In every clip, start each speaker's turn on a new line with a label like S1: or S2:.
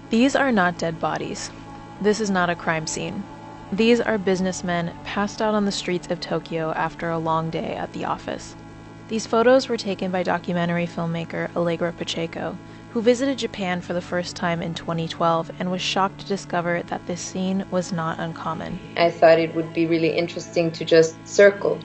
S1: These are not dead bodies. This is not a crime scene. These are businessmen passed out on the streets of Tokyo after a long day at the office. These photos were taken by documentary filmmaker Allegra Pacheco, who visited Japan for the first time in 2012 and was shocked to discover that this scene was not uncommon.
S2: I thought it would be really interesting to just circle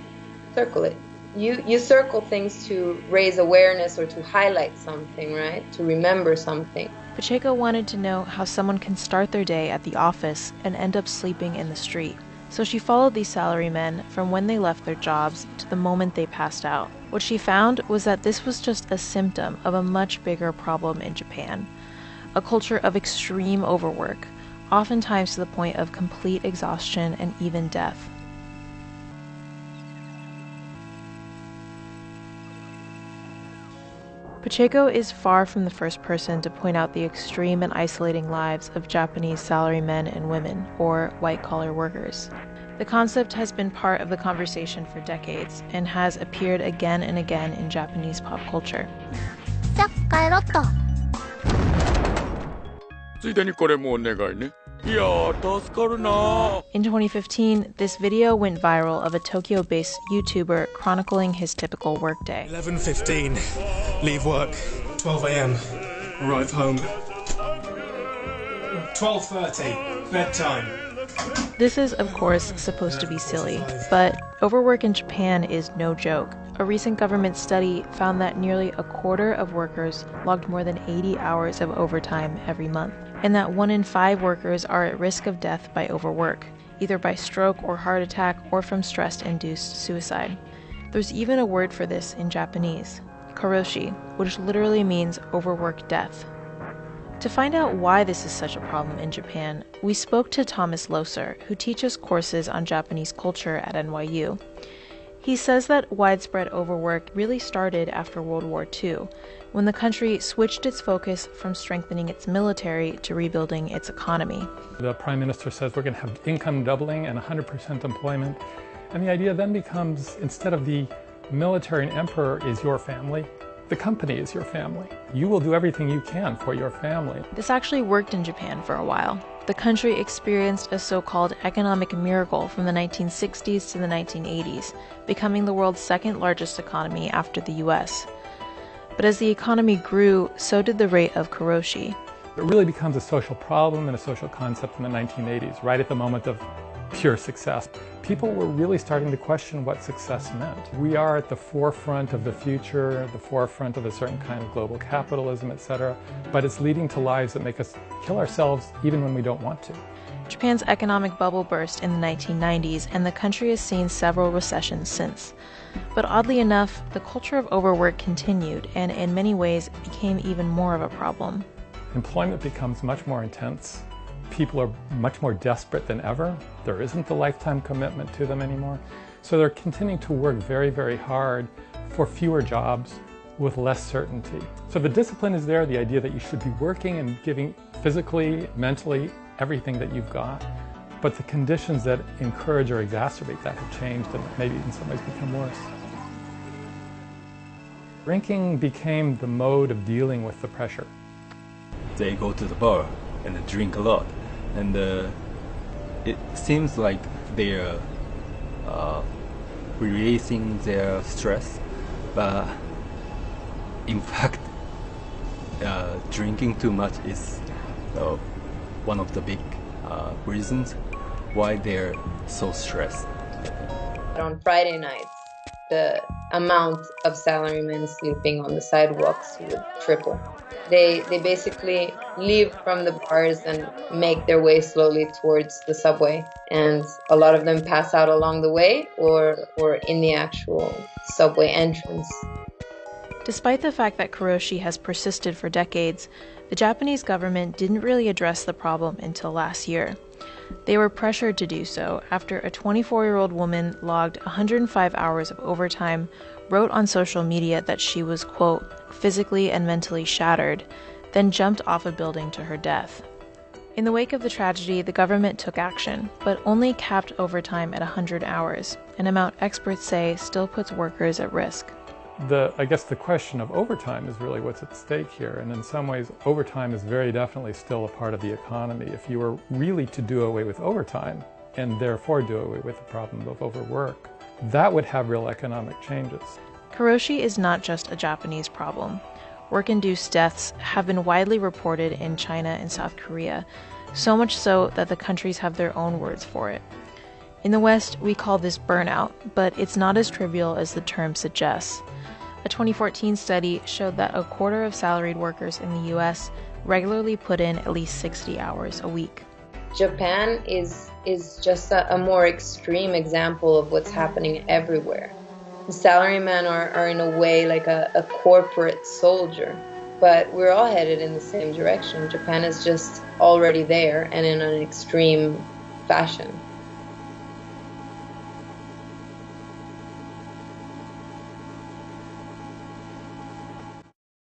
S2: it. You circle things to raise awareness or to highlight something, right? To remember something.
S1: Pacheco wanted to know how someone can start their day at the office and end up sleeping in the street. So she followed these salarymen from when they left their jobs to the moment they passed out. What she found was that this was just a symptom of a much bigger problem in Japan, a culture of extreme overwork, oftentimes to the point of complete exhaustion and even death. Pacheco is far from the first person to point out the extreme and isolating lives of Japanese salarymen and women, or white-collar workers. The concept has been part of the conversation for decades and has appeared again and again in Japanese pop culture. In 2015, this video went viral of a Tokyo-based YouTuber chronicling his typical workday.
S3: 11:15, leave work. 12 a.m, arrive home. 12:30, bedtime.
S1: This is, of course, supposed to be silly, but overwork in Japan is no joke. A recent government study found that nearly a quarter of workers logged more than 80 hours of overtime every month, and that 1 in 5 workers are at risk of death by overwork, either by stroke or heart attack or from stress-induced suicide. There's even a word for this in Japanese, karoshi, which literally means overwork death. To find out why this is such a problem in Japan, we spoke to Thomas Loser, who teaches courses on Japanese culture at NYU. He says that widespread overwork really started after World War II, when the country switched its focus from strengthening its military to rebuilding its economy.
S4: The Prime Minister says we're going to have income doubling and 100% employment, and the idea then becomes, instead of the military and emperor is your family, the company is your family. You will do everything you can for your family.
S1: This actually worked in Japan for a while. The country experienced a so-called economic miracle from the 1960s to the 1980s, becoming the world's second largest economy after the US. But as the economy grew, so did the rate of karoshi.
S4: It really becomes a social problem and a social concept in the 1980s, right at the moment of pure success. People were really starting to question what success meant. We are at the forefront of the future, the forefront of a certain kind of global capitalism, etc., but it's leading to lives that make us kill ourselves even when we don't want to.
S1: Japan's economic bubble burst in the 1990s, and the country has seen several recessions since. But oddly enough, the culture of overwork continued, and in many ways became even more of a problem.
S4: Employment becomes much more intense. People are much more desperate than ever. There isn't the lifetime commitment to them anymore. So they're continuing to work very, very hard for fewer jobs with less certainty. So the discipline is there, the idea that you should be working and giving physically, mentally, everything that you've got. But the conditions that encourage or exacerbate that have changed and maybe in some ways become worse. Drinking became the mode of dealing with the pressure.
S5: They go to the bar and drink a lot, and it seems like they're releasing their stress, but in fact drinking too much is one of the big reasons why they're so stressed.
S2: On Friday nights, the amount of salarymen sleeping on the sidewalks would triple. They basically leave from the bars and make their way slowly towards the subway, and a lot of them pass out along the way or in the actual subway entrance.
S1: Despite the fact that karoshi has persisted for decades, the Japanese government didn't really address the problem until last year. They were pressured to do so after a 24-year-old woman logged 105 hours of overtime, wrote on social media that she was, quote, physically and mentally shattered, then jumped off a building to her death. In the wake of the tragedy, the government took action, but only capped overtime at 100 hours, an amount experts say still puts workers at risk.
S4: I guess the question of overtime is really what's at stake here. And in some ways, overtime is very definitely still a part of the economy. If you were really to do away with overtime, and therefore do away with the problem of overwork, that would have real economic changes.
S1: Karoshi is not just a Japanese problem. Work-induced deaths have been widely reported in China and South Korea, so much so that the countries have their own words for it. In the West, we call this burnout, but it's not as trivial as the term suggests. A 2014 study showed that a quarter of salaried workers in the US regularly put in at least 60 hours a week.
S2: Japan is just a more extreme example of what's happening everywhere. The salarymen are in a way like a corporate soldier, but we're all headed in the same direction. Japan is just already there and in an extreme fashion.